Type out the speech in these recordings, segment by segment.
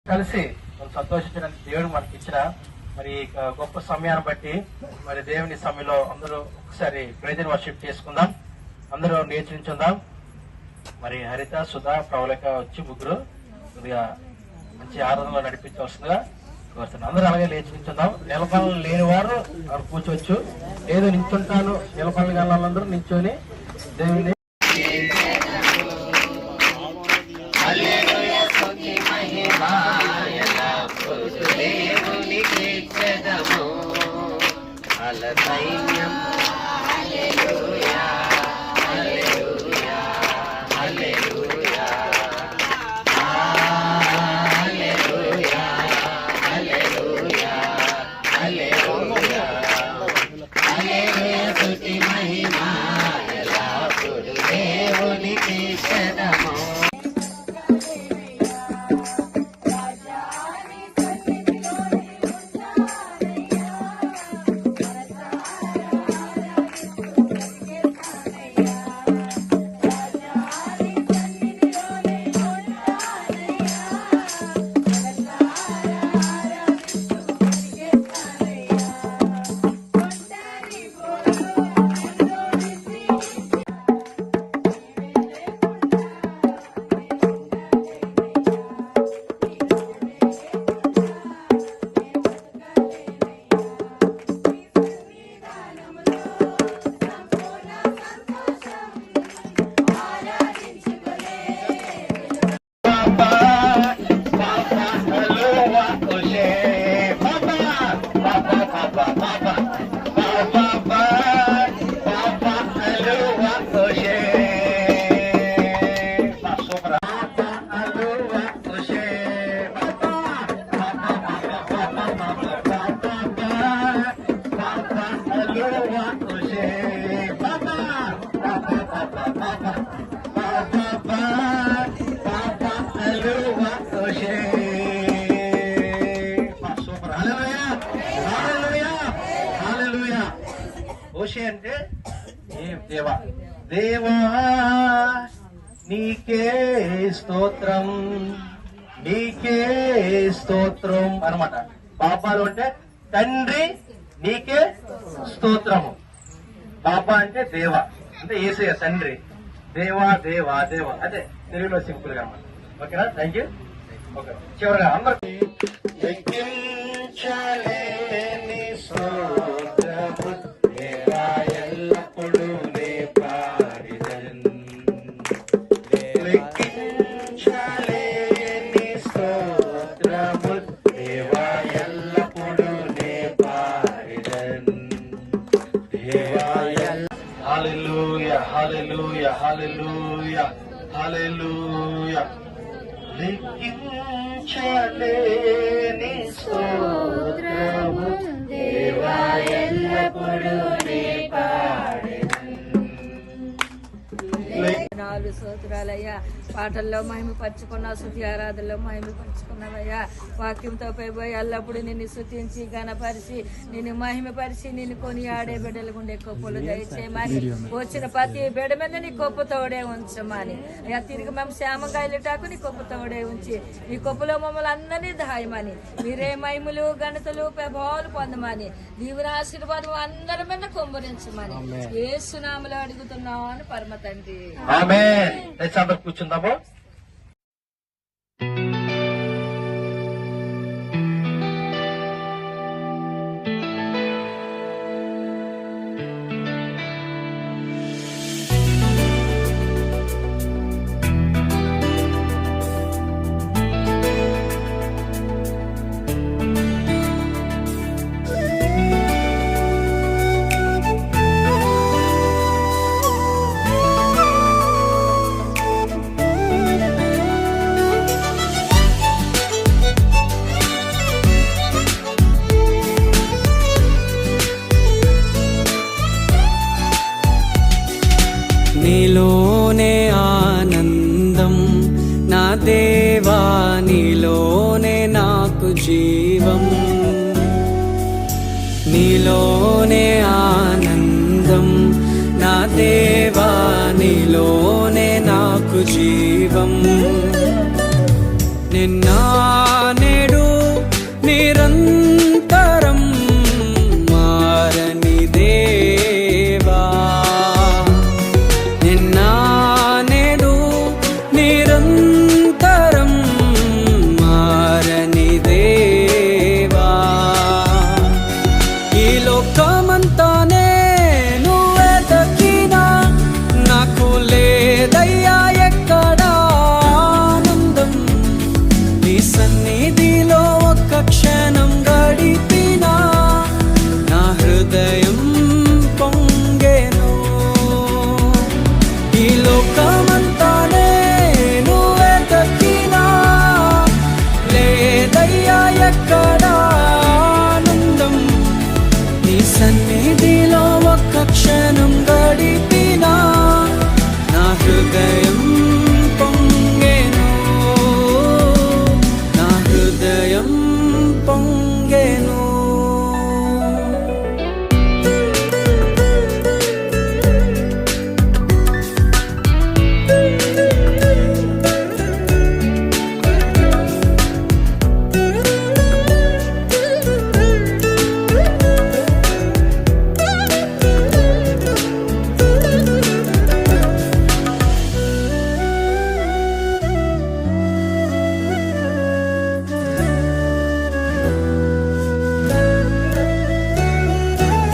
కలిసి సంతోషించడానికి దేవుడు మనకి ఇచ్చిన మరి గొప్ప సమయాన్ని బట్టి మరి దేవుని సమయంలో అందరూ ఒకసారి ప్రైజ్ అండ్ వర్షిప్ చేసుకుందాం. అందరూ నేర్చుకుందాం. మరి హరిత, సుధా, ప్రవళిక వచ్చి ముగ్గురు కొద్దిగా మంచి ఆరాధనలో నడిపించవలసిందిగా కోరుతున్నాం. అందరూ అలాగే నేర్చుకుందాం. నిలబడలు లేని వారు అక్కడ కూర్చోవచ్చు. ఏదో నించుంటాను నిలబడగల వాళ్ళందరూ నించొని దేవుని అంటే దేవా దేవా నీకే స్తోత్రం నీకే స్తోత్రం అనమాట. బాబాలు అంటే తండ్రి నీకే స్తోత్రము. బాబా అంటే దేవ అంటే యేసయ్య తండ్రి. దేవా దేవా దేవ అదే తెలుగులో సింపుల్ గా అనమాట. ఓకేనా? Thank you. ఓకే, చివరిగా అందరూ Hallelujah, hallelujah, hallelujah, hallelujah. లెక్కించలేని స్తోత్రము దేవా ఎల్లప్పుడూ నీ నాలుగు స్తోత్రాలయ్యా. పాటల్లో మహిమ పరుచుకున్నావు, శృతి ఆరాధనలో మహిమ పరుచుకున్నావయ్యా. వాక్యంతో పోయి ఎల్లప్పుడు నిన్ను స్తుతించి గణపరిచి నిన్ను మహిమపరిచి నిన్ను కొని ఆడే బిడ్డలు ఉండే కొప్పులు దయచేయమని, వచ్చిన ప్రతి బిడ్డ మీద నీ కొప్పు తోడే ఉంచమని అయ్యా. తిరిగి మేము శ్యామంగా వెళ్ళటాకు నీ కొప్పు తోడే ఉంచి నీ కొప్పులో మమ్మల్ని అందరినీ దాయమని, మీరే మహిమలు ఘనతలు ప్రభావాలు పొందమని, దీవుని ఆశీర్వాదం అందరి మీద కుమ్మరించమని యేసునామములో అడుగుతున్నాను పరమ తండ్రి. ఆమేన్. అందరూ కూర్చుందాము. నీలోనే ఆనందం నా దేవా, నీలోనే నాకు జీవం. నీలోనే ఆనందం నా దేవా, నీలోనే నాకు జీవం. నిన్న సన్నిధిలో ఒక్క క్షణం గడిపినా నా హృదయం పొంగెను. ఈ లోకమంతా నేను వెతకినా లేదయ్యా ఎక్కడ ఆనందం. నీ సన్నిధిలో ఒక్క క్షణం గడిపినా నా హృదయం పొంగెను, నా హృదయం పొంగెను.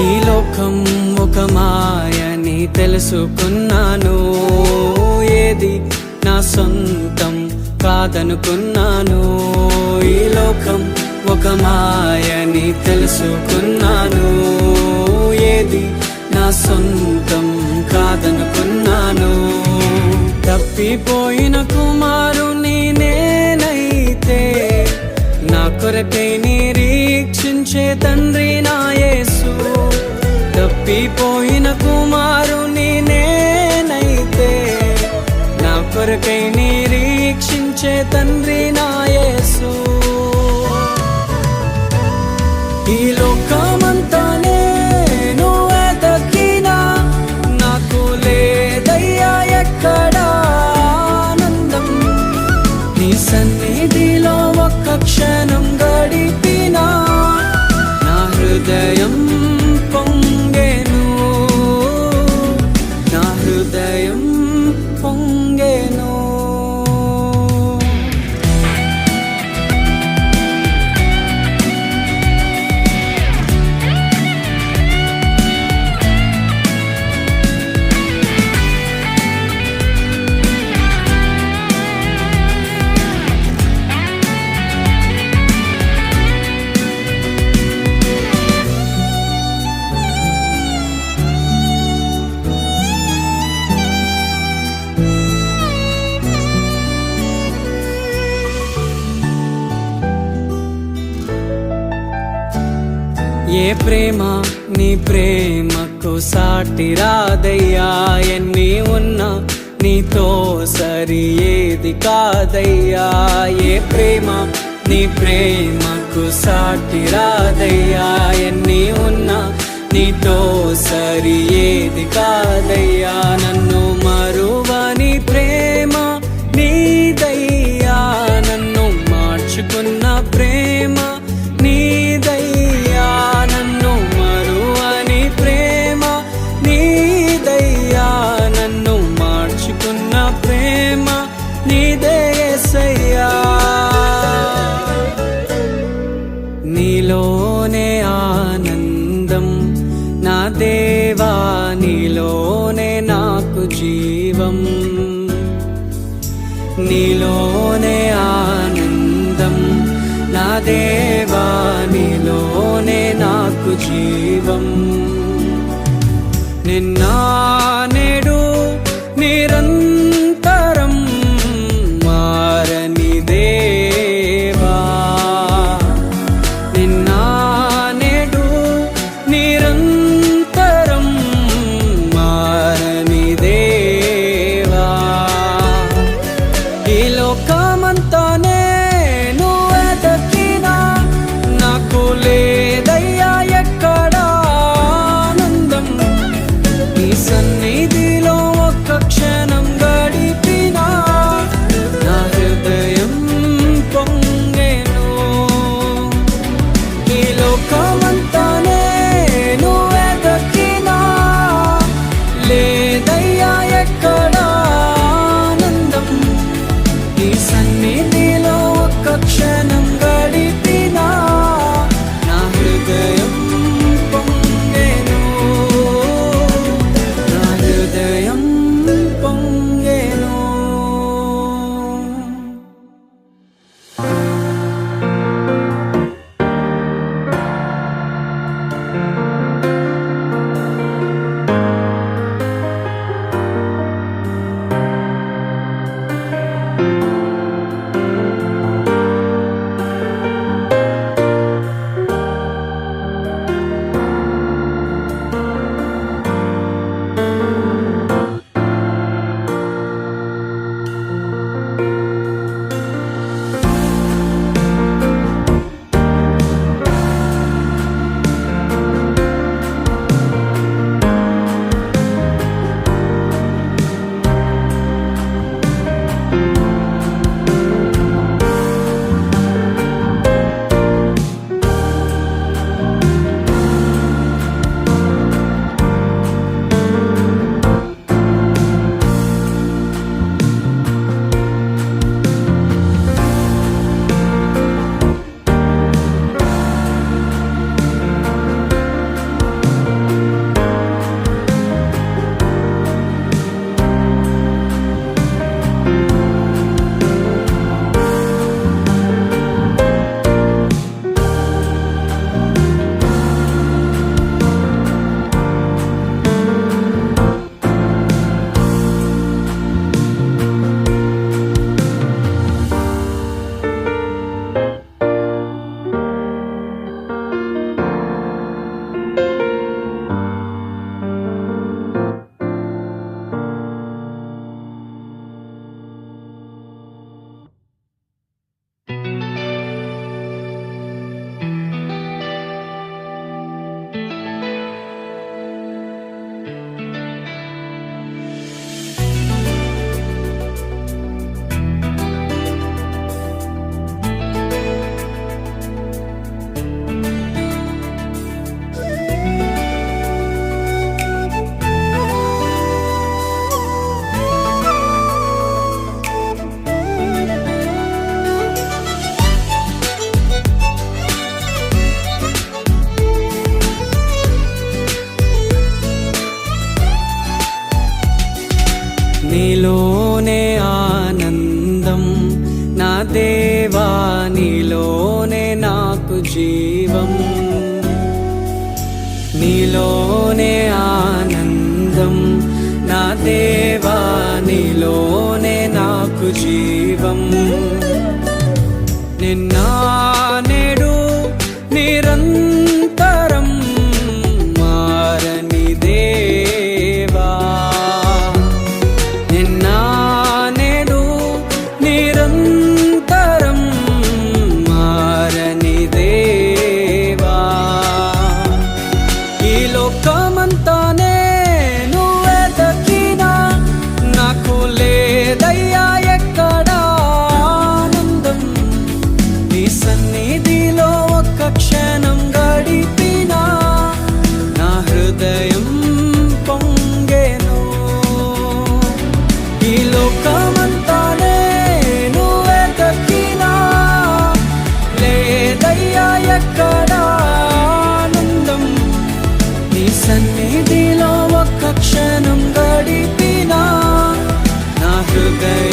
ఈ లోకం ఒక మాయని తెలుసుకున్నాను, ఏది నా సొంతం కాదనుకున్నాను. ఈ లోకం ఒక మాయని తెలుసుకున్నాను, ఏది నా సొంతం కాదనుకున్నాను. తప్పిపోయిన కుమారుని నేనైతే నా కొరకై నిరీక్షించే తండ్రి నా యేసు. తప్పిపోయిన కుమారుని నేనైతే నా కొరకై నిరీక్షించే తండ్రి నా యేసు. ఈ లోకమంతా నేను వెతకినా నాకు లేదయ్యా ఎక్కడ ఆనందం. నీ సన్నిధిలో ఒక్క క్షణం గడిపినా నా హృదయం పొంగెను, నా హృదయం పొంగెను. ఏ ప్రేమ నీ ప్రేమకు సాటి రాదయ్యా. ఎన్ని ఉన్నా నీతో సరి ఏది కాదయ్యా. ఏ ప్రేమ నీ ప్రేమకు సాటి రాదయ్యా. ఎన్ని ఉన్నా నీతో సరి ఏది కాదయ్యా. నన్ను మరువని ప్రేమ నీదయ్యా, నన్ను మార్చుకున్న ప్రేమ నీదయ్యా. నన్ను మరువని ప్రేమ నీదయ్యా, నన్ను మార్చుకున్న ప్రేమ నీదే యేసయ్యా. నీలోనే ఆనందం నా దేవా, నీలోనే నాకు జీవం. నీలోనే ఆనందం నా దేవా, నీలోనే నాకు జీవం. నిన్న నేడు నిరంతరం మారని దేవా. నిన్న నేడు నిరంతరం మారని దేవా. ఈ లోకమంతా నేను వెతకినా నాకు లేదయ్యా ఎక్కడ ఆనందం. నీ సన్నిధిలో జీవం, నీలోనే ఆనందం నా దేవా, నీలోనే నాకు జీవం. నిన్న నేడు నిరంతరం మారని దేవా, నిన్న నేడు నిరంతరం మారని దేవా. ఈ లోకమంతానే నువ్వెతకినా నాకు లేదయ్యా ఎక్కడా ఆనందం. నీ సన్నిధిలో ఒక్క క్షణం గడిపినా నా హృదయం పొంగెను. ఈ లోకమంతానే నువ్వెతకినా లేదయ్యా ఎక్కడా ఆనందం. నీ సన్నిధిలో ఒక్క క్షణం గడిపినా నా హృదయం